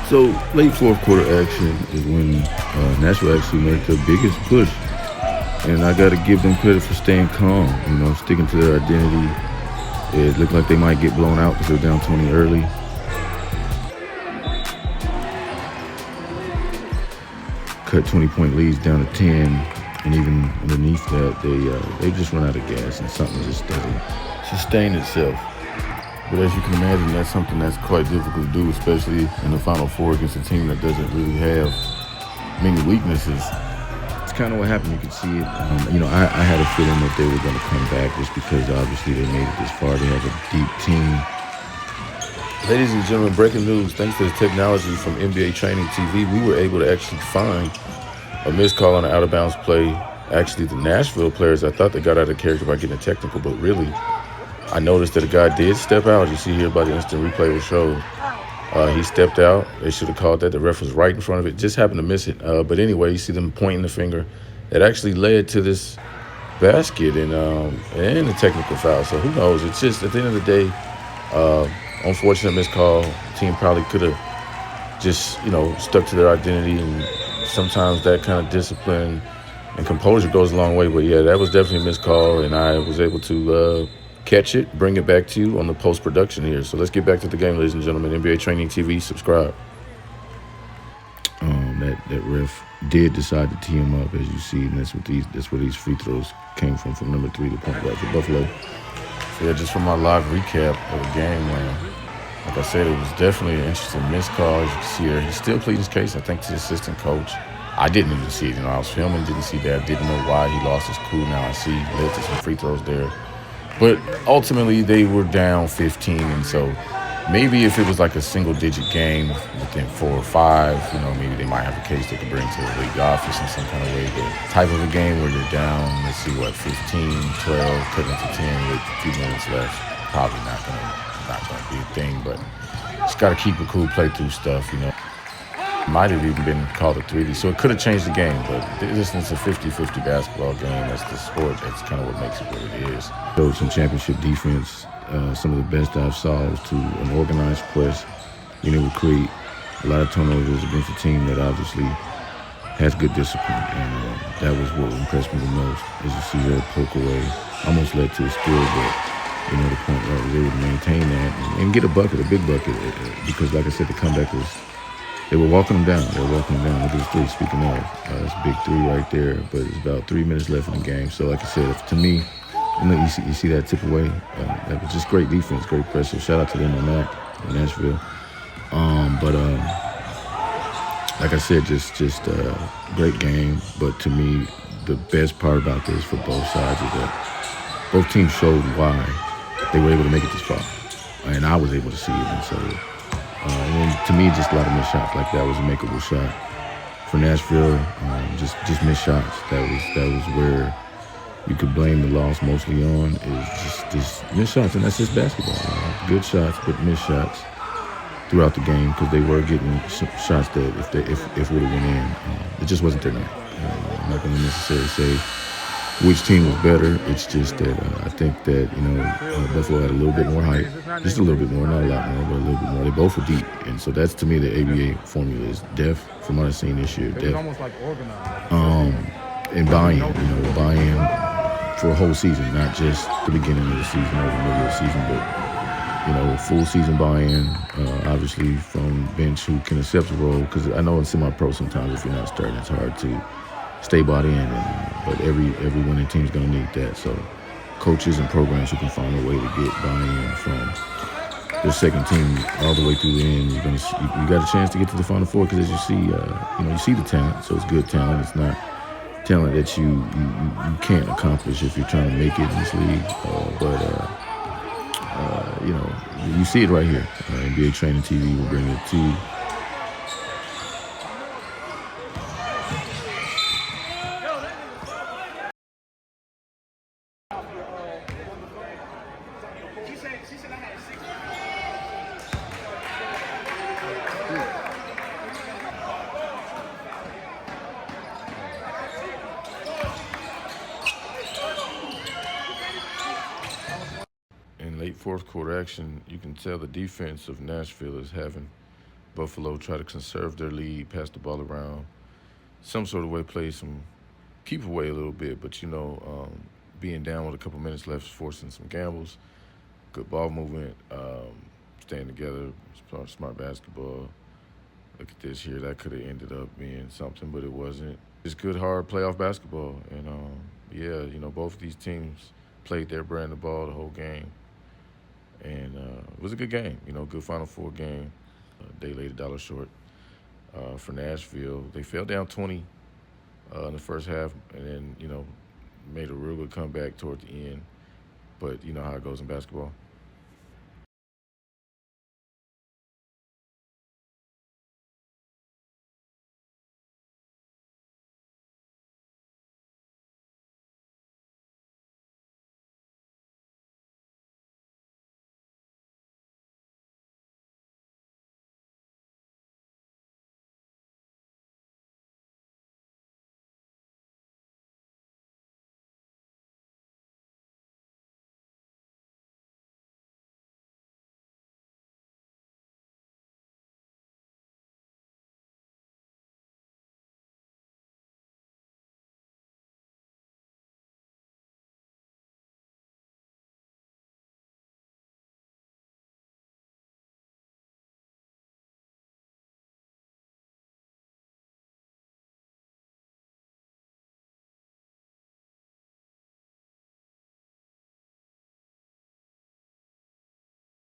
So late fourth quarter action is when Nashville actually made the biggest push, and I got to give them credit for staying calm. Sticking to their identity. It looked like they might get blown out because they're down 20 early. Cut 20-point leads down to 10, and even underneath that, they just run out of gas, and something just doesn't sustain itself. But as you can imagine, that's something that's quite difficult to do, especially in the Final Four against a team that doesn't really have many weaknesses. It's kind of what happened. You could see it. I had a feeling that they were going to come back just because obviously they made it this far. They have a deep team. Ladies and gentlemen, breaking news. Thanks to the technology from NBA Training TV, we were able to actually find a missed call on an out-of-bounds play. Actually, the Nashville players, I thought they got out of character by getting a technical, but really, I noticed that a guy did step out. You see here by the instant replay was showed. He stepped out. They should have called that. The ref was right in front of it. Just happened to miss it. But anyway, you see them pointing the finger. That actually led to this basket and a technical foul. So who knows? It's just, at the end of the day, unfortunate missed call. The team probably could have just, stuck to their identity. And sometimes that kind of discipline and composure goes a long way. But, yeah, that was definitely a missed call. And I was able to catch it, bring it back to you on the post-production here. So let's get back to the game, ladies and gentlemen. NBA Training TV, subscribe. That ref did decide to tee him up, as you see, and that's where these free throws came from number 3, the point guard for Buffalo. So yeah, just from my live recap of the game, like I said, it was definitely an interesting missed call. As you can see here, he's still pleading his case, I think, to the assistant coach. I didn't even see it. I was filming, didn't see that. Didn't know why he lost his cool. Now I see led to some free throws there. But ultimately, they were down 15, and so maybe if it was like a single-digit game within 4 or 5, maybe they might have a case they could bring to the league office in some kind of way. But type of a game where you're down, let's see, 15, 12, cutting into 10 with 2 minutes left, probably not gonna be a thing. But just got to keep it cool, play through stuff, Might have even been called a 3D, so it could have changed the game. But listen, it's a 50-50 basketball game. That's the sport. That's kind of what makes it what it is. Showed some championship defense. Some of the best I've saw was to an organized press. Would create a lot of turnovers against a team that obviously has good discipline. And that was what impressed me the most. As you see there, poke away. Almost led to a steal, but the point guard was able to maintain that and get a bucket, a big bucket. Because, like I said, the comeback was. They were walking them down. Look at this 3, speaking of. It's a big 3 right there, but it's about 3 minutes left in the game. So, like I said, to me, you see that tip away. That was just great defense, great pressure. Shout out to them on that in Nashville. Like I said, just great game. But to me, the best part about this for both sides is that both teams showed why they were able to make it this far. And I was able to see it. And so, and to me, just a lot of missed shots. Like that was a makeable shot for Nashville. Just missed shots. That was where you could blame the loss mostly on, is just missed shots, and that's just basketball. Good shots, but missed shots throughout the game because they were getting shots that if would have went in, it just wasn't their night. I'm not going to necessarily say which team was better. It's just that I think that Buffalo had a little bit more height, just a little bit more, not a lot more, but a little bit more. They both were deep, and so that's to me the ABA formula is depth. From what I've seen this year, depth. Almost like organized. And buy-in for a whole season, not just the beginning of the season or the middle of the season, but full season buy-in. Obviously from bench who can accept the role, because I know in semi-pro sometimes if you're not starting, it's hard to stay bought in. But every winning team's gonna need that. So coaches and programs who can find a way to get buy-in from their second team all the way through the end, you got a chance to get to the Final Four, because as you see, you see the talent. So it's good talent. It's not talent that you can't accomplish if you're trying to make it in this league. You see it right here. NBA Training TV will bring it to you. In late fourth quarter action, you can tell the defense of Nashville is having Buffalo tried to conserve their lead, pass the ball around, some sort of way, play some keep away a little bit. But being down with a couple minutes left, forcing some gambles, good ball movement, staying together, smart basketball. Look at this here. That could have ended up being something, but it wasn't. It's good, hard playoff basketball. And, both of these teams played their brand of ball the whole game. And it was a good game, good Final Four game. They laid $1 short for Nashville. They fell down 20 in the first half and then, made a real good comeback toward the end. But you know how it goes in basketball.